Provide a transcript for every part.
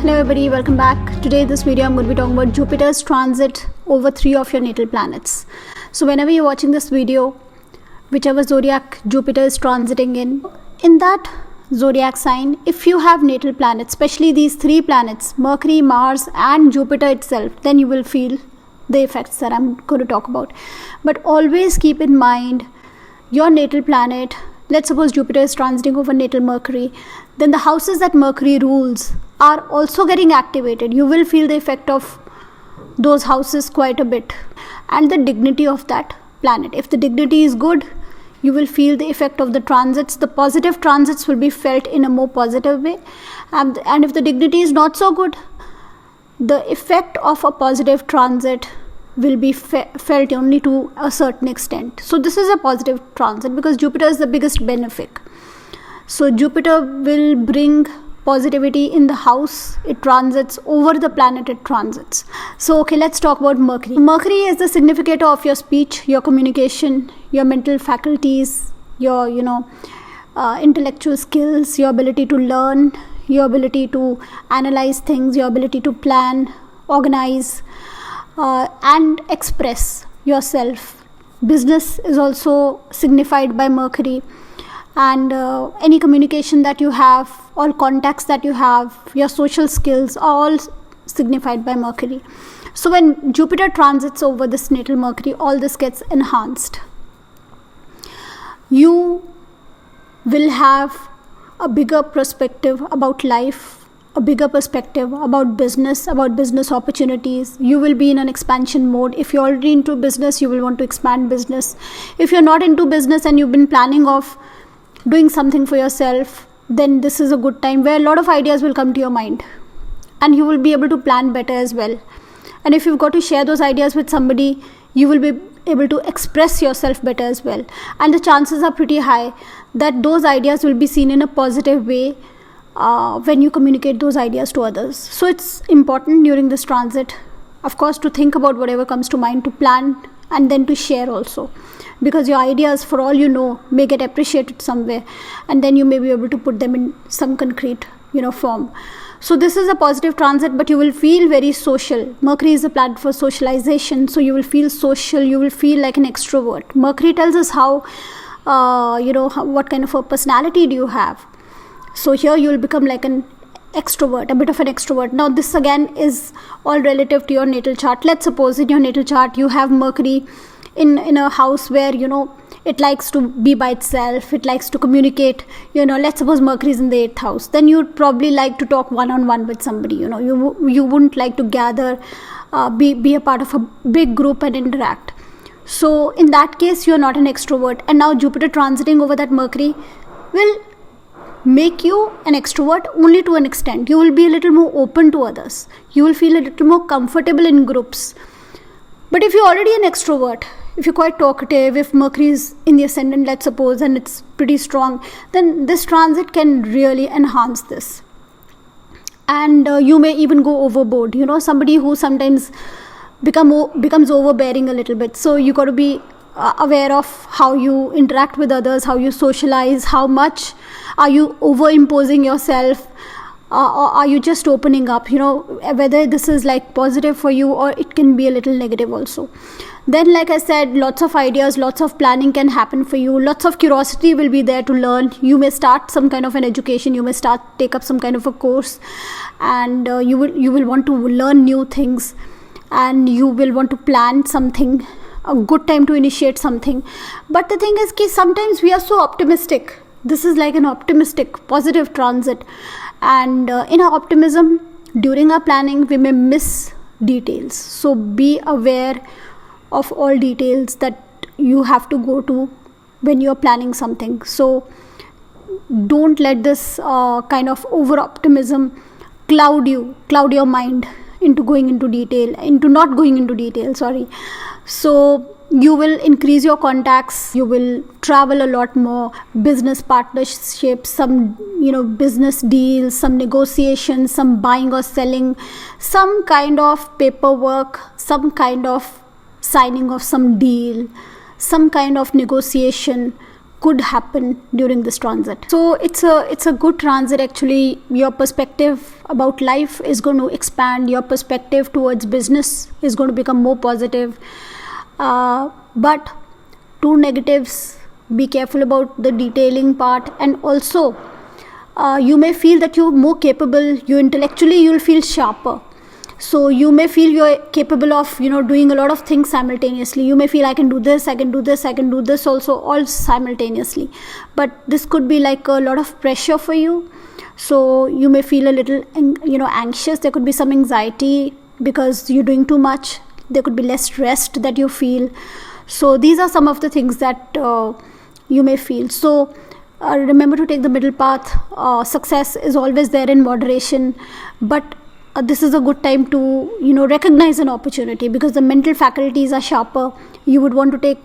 Hello everybody, welcome back. Today this video I'm going to be talking about Jupiter's transit over 3 of your natal planets. So whenever you're watching this video, whichever zodiac Jupiter is transiting in that zodiac sign, if you have natal planets, especially these 3 planets, Mercury, Mars and Jupiter itself, then you will feel the effects that I'm going to talk about. But always keep in mind your natal planet. Let's suppose Jupiter is transiting over natal Mercury, then the houses that Mercury rules are also getting activated. You will feel the effect of those houses quite a bit, and the dignity of that planet. If the dignity is good, you will feel the effect of the transits. The positive transits will be felt in a more positive way, and if the dignity is not so good, the effect of a positive transit will be felt only to a certain extent. So this is a positive transit because Jupiter is the biggest benefic. So Jupiter will bring positivity in the house it transits over the planet it transits. So okay, let's talk about Mercury. Mercury is the significator of your speech, your communication, your mental faculties, your intellectual skills, your ability to learn, your ability to analyze things, your ability to plan, organize, and express yourself. Business is also signified by Mercury, and any communication that you have, all contacts that you have, your social skills are all signified by Mercury. So when Jupiter transits over this natal Mercury, all this gets enhanced. You will have a bigger perspective about life, a bigger perspective about business opportunities. You will be in an expansion mode. If you're already into business, you will want to expand business. If you're not into business and you've been planning of doing something for yourself, then this is a good time where a lot of ideas will come to your mind and you will be able to plan better as well. And if you've got to share those ideas with somebody, you will be able to express yourself better as well. And the chances are pretty high that those ideas will be seen in a positive way when you communicate those ideas to others. So it's important during this transit, of course, to think about whatever comes to mind, to plan, and then to share also, because your ideas, for all you know, may get appreciated somewhere, and then you may be able to put them in some concrete form. So this is a positive transit, but you will feel very social. Mercury is a planet for socialization, so you will feel social, you will feel like an extrovert. Mercury tells us how what kind of a personality do you have. So here you will become like an extrovert, a bit of an extrovert. Now this again is all relative to your natal chart. Let's suppose in your natal chart you have Mercury in a house where it likes to be by itself, it likes to communicate. Let's suppose Mercury is in the 8th house, then you'd probably like to talk one-on-one with somebody. You wouldn't like to gather, be a part of a big group and interact. So in that case, you're not an extrovert. And now Jupiter transiting over that Mercury will make you an extrovert only to an extent. You will be a little more open to others. You will feel a little more comfortable in groups. But if you're already an extrovert, if you're quite talkative, if Mercury is in the ascendant, let's suppose, and it's pretty strong, then this transit can really enhance this. And you may even go overboard. Somebody who sometimes becomes overbearing a little bit. So you got to be aware of how you interact with others, how you socialize, how much are you overimposing yourself, or are you just opening up, whether this is like positive for you or it can be a little negative also. Then, like I said, lots of ideas, lots of planning can happen for you, lots of curiosity will be there to learn. You may start some kind of an education, you may take up some kind of a course, and you will want to learn new things, and you will want to plan something, a good time to initiate something. But the thing is that sometimes we are so optimistic. This is like an optimistic, positive transit. And in our optimism, during our planning, we may miss details. So be aware of all details that you have to go to when you're planning something. So don't let this kind of over-optimism cloud your mind into not going into detail, So you will increase your contacts, you will travel a lot more, business partnerships, some business deals, some negotiations, some buying or selling, some kind of paperwork, some kind of signing of some deal, some kind of negotiation could happen during this transit. So it's a good transit actually. Your perspective about life is going to expand. Your perspective towards business is going to become more positive. But two negatives: be careful about the detailing part, and also you may feel that you're more capable. You intellectually you'll feel sharper. So you may feel you're capable of doing a lot of things simultaneously. You may feel I can do this, I can do this, I can do this also, all simultaneously. But this could be like a lot of pressure for you. So you may feel a little anxious. There could be some anxiety because you're doing too much. There could be less rest that you feel. So these are some of the things that you may feel. So remember to take the middle path. Success is always there in moderation, but this is a good time to recognize an opportunity, because the mental faculties are sharper. You would want to take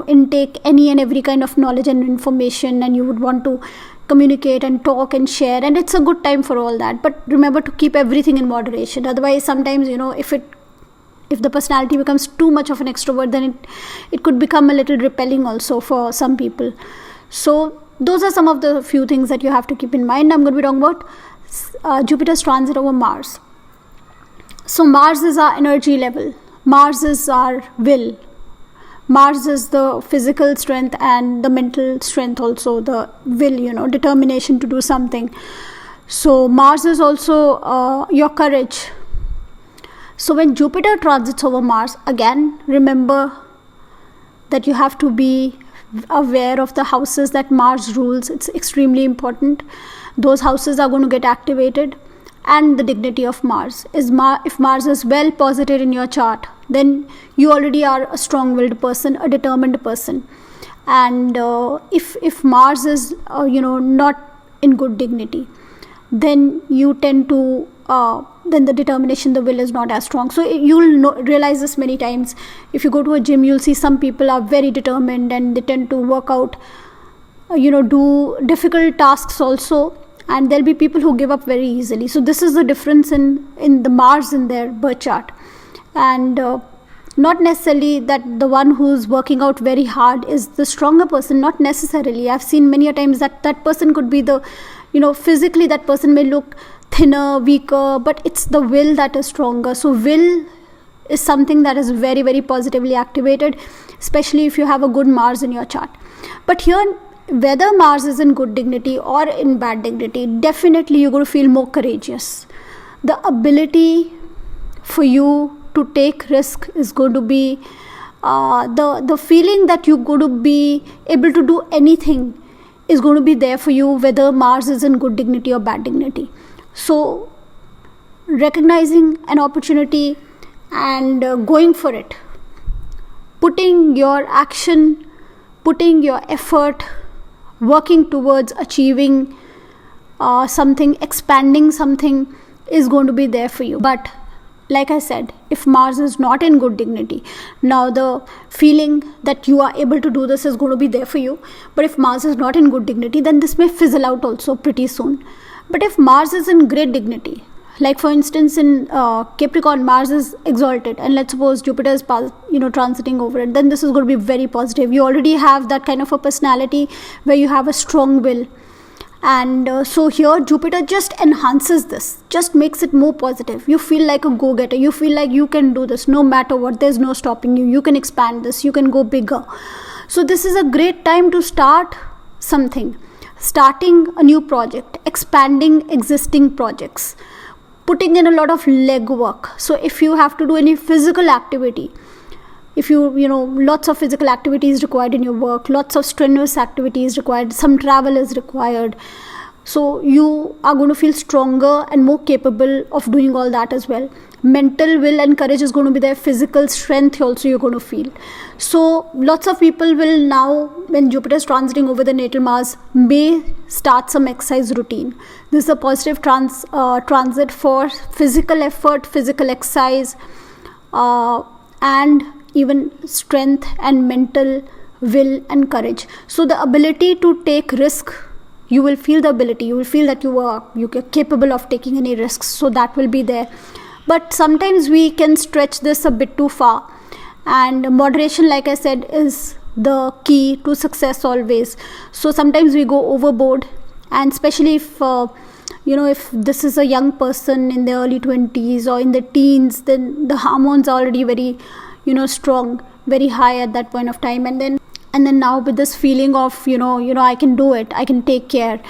intake any and every kind of knowledge and information, and you would want to communicate and talk and share, and it's a good time for all that. But remember to keep everything in moderation. Otherwise, sometimes if the personality becomes too much of an extrovert, then it could become a little repelling also for some people. So those are some of the few things that you have to keep in mind. I'm going to be talking about Jupiter's transit over Mars. So Mars is our energy level. Mars is our will. Mars is the physical strength and the mental strength also, the will, determination to do something. So Mars is also your courage. So when Jupiter transits over Mars, again, remember that you have to be aware of the houses that Mars rules. It's extremely important. Those houses are going to get activated. And the dignity of Mars. If Mars is well posited in your chart, then you already are a strong-willed person, a determined person. And if Mars is not in good dignity, then you tend to then the determination, the will is not as strong. So you'll realize this many times. If you go to a gym, you'll see some people are very determined and they tend to work out, do difficult tasks also. And there'll be people who give up very easily. So this is the difference in the Mars in their birth chart. And not necessarily that the one who's working out very hard is the stronger person, not necessarily. I've seen many a times that person could be the, physically that person may look thinner, weaker, but it's the will that is stronger. So will is something that is very, very positively activated, especially if you have a good Mars in your chart. But here, whether Mars is in good dignity or in bad dignity, definitely you're going to feel more courageous. The ability for you to take risk is going to be the feeling that you're going to be able to do anything is going to be there for you, whether Mars is in good dignity or bad dignity. So recognizing an opportunity and going for it, putting your action, putting your effort, working towards achieving something, expanding something is going to be there for you. But like I said, if Mars is not in good dignity, now the feeling that you are able to do this is going to be there for you. But if Mars is not in good dignity, then this may fizzle out also pretty soon. But if Mars is in great dignity, like for instance in Capricorn, Mars is exalted, and let's suppose Jupiter is transiting over it, then this is going to be very positive. You already have that kind of a personality where you have a strong will, and so here Jupiter just enhances this, just makes it more positive. You feel like a go-getter. You feel like you can do this no matter what. There's no stopping you. You can expand this. You can go bigger. So this is a great time to start something, starting a new project, expanding existing projects, putting in a lot of legwork. So if you have to do any physical activity, if lots of physical activity is required in your work, lots of strenuous activity is required, some travel is required. So you are going to feel stronger and more capable of doing all that as well. Mental will and courage is going to be there. Physical strength also you're going to feel. So lots of people will now, when Jupiter is transiting over the natal Mars, may start some exercise routine. This is a positive transit for physical effort, physical exercise, and even strength and mental will and courage. So the ability to take risk, you will feel the ability. You will feel that you're capable of taking any risks. So that will be there. But sometimes we can stretch this a bit too far. And moderation, like I said, is the key to success always. So sometimes we go overboard, and especially if this is a young person in the early 20s or in the teens, then the hormones are already very strong, very high at that point of time, and then now with this feeling of I can do it, I can take care,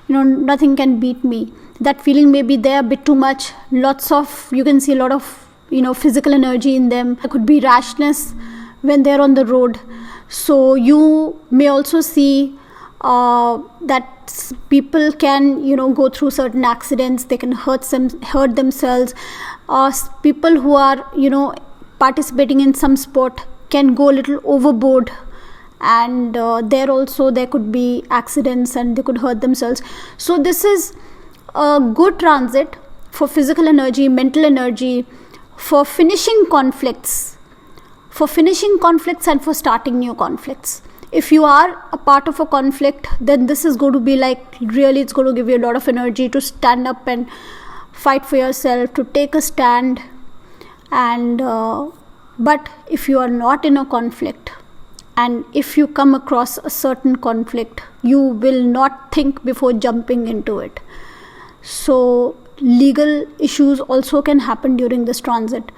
nothing can beat me. That feeling may be there a bit too much. You can see a lot of physical energy in them. There could be rashness when they're on the road. So you may also see that people can go through certain accidents. They can hurt themselves. People who are participating in some sport can go a little overboard, and there could be accidents and they could hurt themselves. So this is a good transit for physical energy, mental energy, for finishing conflicts and for starting new conflicts. If you are a part of a conflict, then this is going to be it's going to give you a lot of energy to stand up and fight for yourself, to take a stand. And but if you are not in a conflict, and if you come across a certain conflict, you will not think before jumping into it. So legal issues also can happen during this transit,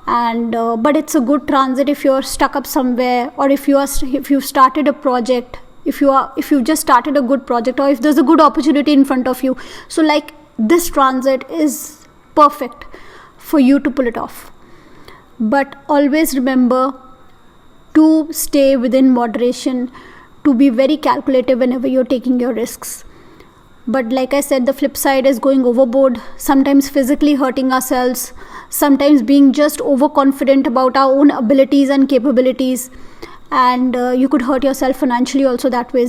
and but it's a good transit if you're stuck up somewhere, or if you've started a project, if you've just started a good project, or if there's a good opportunity in front of you. So this transit is perfect for you to pull it off. But always remember to stay within moderation, to be very calculative whenever you're taking your risks. But like I said, the flip side is going overboard, sometimes physically hurting ourselves, sometimes being just overconfident about our own abilities and capabilities. And you could hurt yourself financially also that way,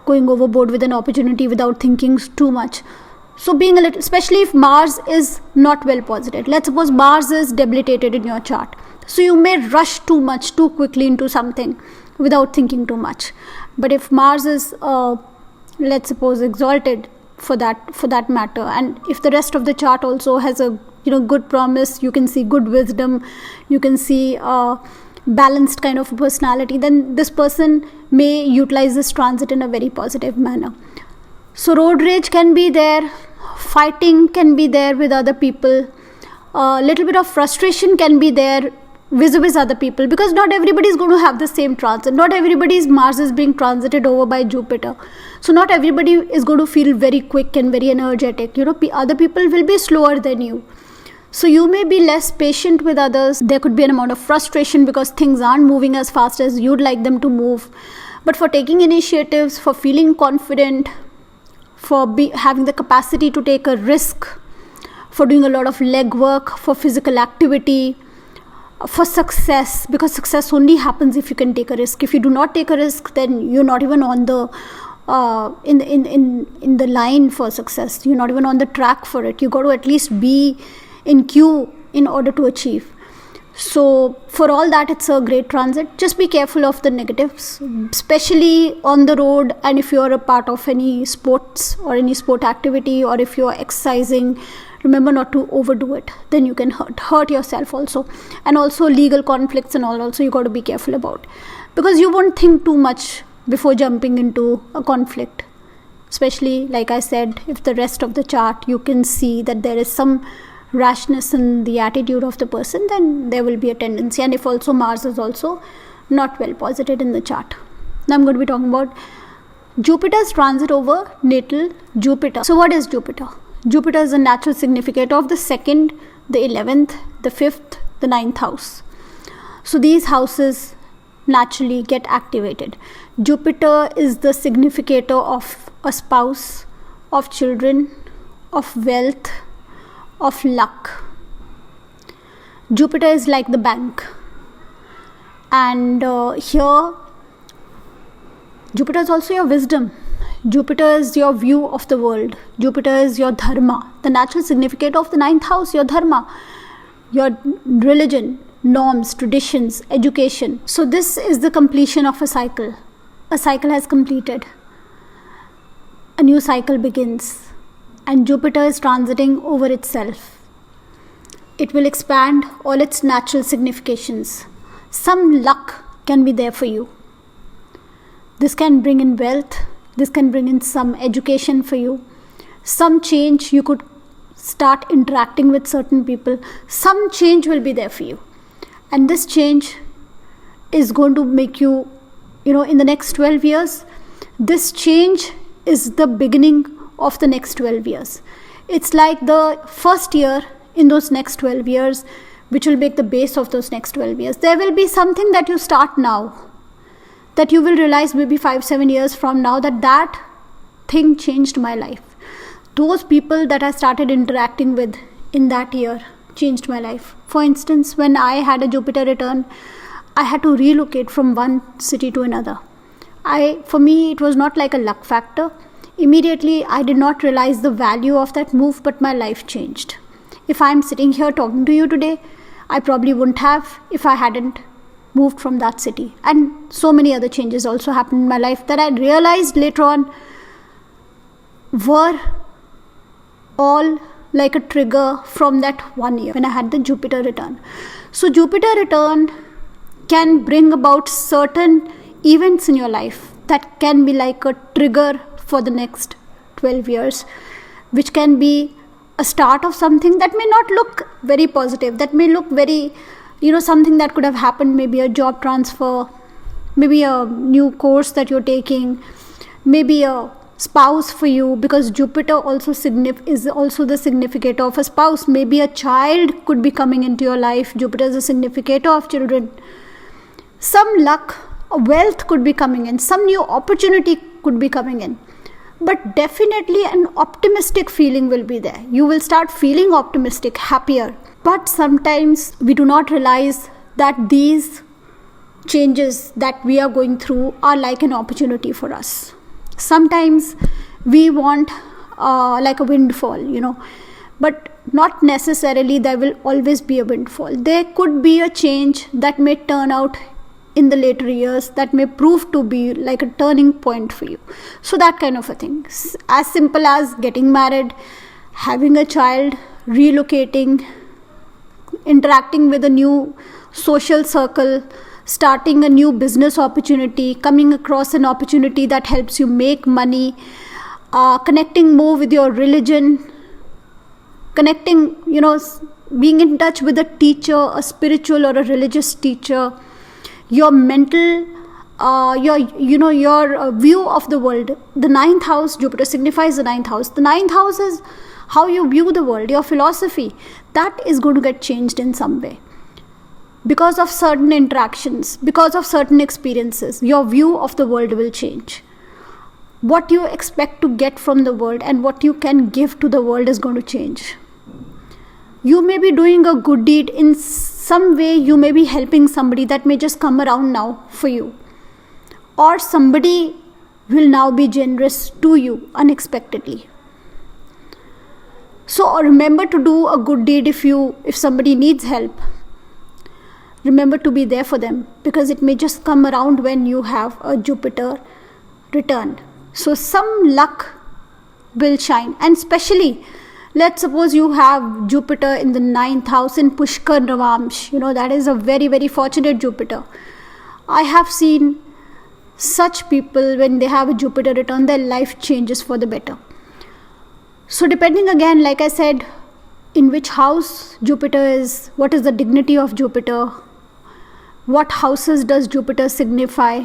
going overboard with an opportunity without thinking too much. So being a little, especially if Mars is not well posited. Let's suppose Mars is debilitated in your chart. So you may rush too quickly into something without thinking too much. But if Mars is let's suppose exalted for that matter, and if the rest of the chart also has a good promise, you can see good wisdom, you can see balanced kind of personality, then this person may utilize this transit in a very positive manner. So road rage can be there, fighting can be there with other people, a little bit of frustration can be there vis-a-vis other people, because not everybody is going to have the same transit. Not everybody's Mars is being transited over by Jupiter, so not everybody is going to feel very quick and very energetic. Other people will be slower than you, so you may be less patient with others. There could be an amount of frustration because things aren't moving as fast as you'd like them to move. But for taking initiatives, for feeling confident, for having the capacity to take a risk, for doing a lot of legwork, for physical activity, for success, because success only happens if you can take a risk. If you do not take a risk, then you're not even on the in the line for success. You're not even on the track for it. You got to at least be in queue in order to achieve. So for all that, it's a great transit. Just be careful of the negatives, especially on the road, and if you're a part of any sports or any sport activity, or if you're exercising, remember not to overdo it. Then you can hurt yourself also. And also legal conflicts and all also you got to be careful about, because you won't think too much before jumping into a conflict. Especially, like I said, if the rest of the chart you can see that there is some rashness in the attitude of the person, then there will be a tendency. And if also Mars is also not well posited in the chart. Now I'm going to be talking about Jupiter's transit over natal Jupiter. So what is Jupiter? Jupiter is a natural significator of the 2nd, the 11th, the 5th, the 9th house. So these houses naturally get activated. Jupiter is the significator of a spouse, of children, of wealth, of luck. Jupiter is like the bank. And here, Jupiter is also your wisdom. Jupiter is your view of the world. Jupiter is your dharma. The natural significator of the 9th house, your dharma, your religion, norms, traditions, education. So this is the completion of a cycle. A cycle has completed. A new cycle begins. And Jupiter is transiting over itself. It will expand all its natural significations. Some luck can be there for you. This can bring in wealth. This can bring in some education for you. Some change, you could start interacting with certain people. Some change will be there for you. And this change is going to make you, in the next 12 years, this change is the beginning of the next 12 years. It's like the first year in those next 12 years, which will make the base of those next 12 years. There will be something that you start now, that you will realize maybe 5-7 years from now that thing changed my life. Those people that I started interacting with in that year changed my life. For instance, when I had a Jupiter return, I had to relocate from one city to another. For me, it was not like a luck factor. Immediately, I did not realize the value of that move, but my life changed. If I'm sitting here talking to you today, I probably wouldn't have if I hadn't moved from that city. And so many other changes also happened in my life that I realized later on were all like a trigger from that 1 year when I had the Jupiter return. So Jupiter return can bring about certain events in your life that can be like a trigger for the next 12 years, which can be a start of something that may not look very positive, that may look very, something that could have happened, maybe a job transfer, maybe a new course that you're taking, maybe a spouse for you, because Jupiter also is also the significator of a spouse. Maybe a child could be coming into your life. Jupiter is a significator of children. Some luck, wealth could be coming in, some new opportunity could be coming in. But definitely an optimistic feeling will be there. You will start feeling optimistic, happier. But sometimes we do not realize that these changes that we are going through are like an opportunity for us. Sometimes we want like a windfall, but not necessarily there will always be a windfall. There could be a change that may turn out in the later years that may prove to be like a turning point for you. So that kind of a thing. As simple as getting married, having a child, relocating, interacting with a new social circle, starting a new business opportunity, coming across an opportunity that helps you make money, connecting more with your religion, connecting, being in touch with a teacher, a spiritual or a religious teacher, your mental, your view of the world. The 9th house, Jupiter signifies the 9th house. The 9th house is how you view the world, your philosophy. That is going to get changed in some way. Because of certain interactions, because of certain experiences, your view of the world will change. What you expect to get from the world and what you can give to the world is going to change. You may be doing a good deed in some way, you may be helping somebody that may just come around now for you. Or somebody will now be generous to you unexpectedly. So remember to do a good deed if somebody needs help. Remember to be there for them, because it may just come around when you have a Jupiter return. So some luck will shine, and especially let's suppose you have Jupiter in the 9th house in Pushkar Navamsh. That is a very, very fortunate Jupiter. I have seen such people, when they have a Jupiter return, their life changes for the better. So depending again, like I said, in which house Jupiter is, what is the dignity of Jupiter, what houses does Jupiter signify,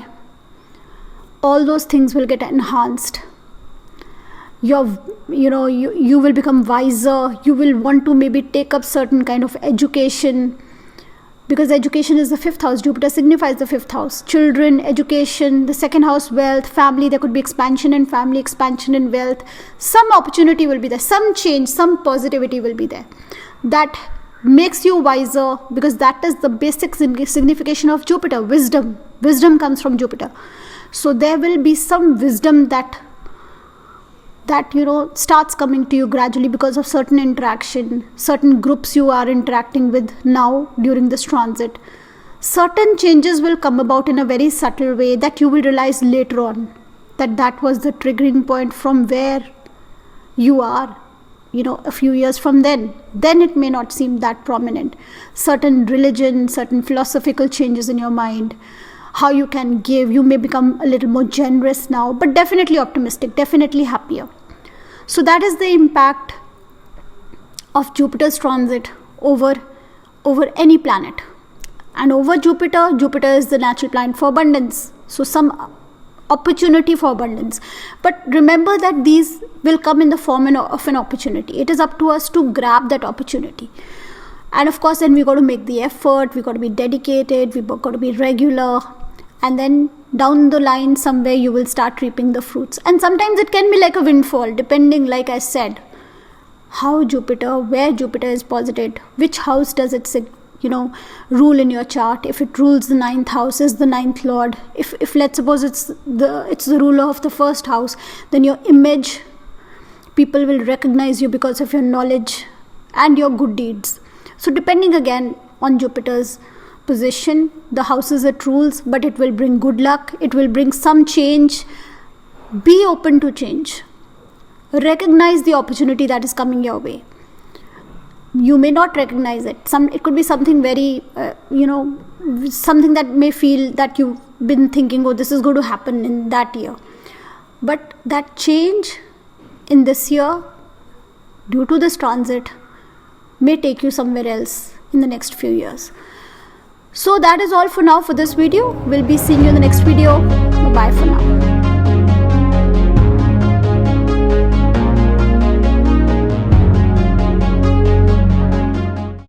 all those things will get enhanced. You will become wiser. You will want to maybe take up certain kind of education, because education is the 5th house. Jupiter signifies the 5th house. Children, education, the 2nd house, wealth, family. There could be expansion in family, expansion in wealth. Some opportunity will be there. Some change, some positivity will be there. That makes you wiser, because that is the basic signification of Jupiter. Wisdom. Wisdom comes from Jupiter. So there will be some wisdom that starts coming to you gradually because of certain interaction, certain groups you are interacting with now during this transit. Certain changes will come about in a very subtle way that you will realize later on that was the triggering point from where you are, a few years from then. Then it may not seem that prominent. Certain religion, certain philosophical changes in your mind, how you can give. You may become a little more generous now, but definitely optimistic, definitely happier. So that is the impact of Jupiter's transit over any planet. And over Jupiter is the natural planet for abundance. So some opportunity for abundance. But remember that these will come in the form of an opportunity. It is up to us to grab that opportunity. And of course, then we got to make the effort, we got to be dedicated, we got to be regular. And then down the line, somewhere you will start reaping the fruits. And sometimes it can be like a windfall, depending, like I said, how Jupiter, where Jupiter is posited, which house does it rule in your chart. If it rules the 9th house, is the 9th lord. If let's suppose it's the ruler of the 1st house, then your image, people will recognize you because of your knowledge and your good deeds. So depending again on Jupiter's position, the houses it rules, but it will bring good luck, it will bring some change. Be open to change. Recognize the opportunity that is coming your way. You may not recognize it. It could be something very, something that may feel that you've been thinking, oh, this is going to happen in that year. But that change in this year, due to this transit, may take you somewhere else in the next few years. So that is all for now for this video. We'll be seeing you in the next video. Bye for now.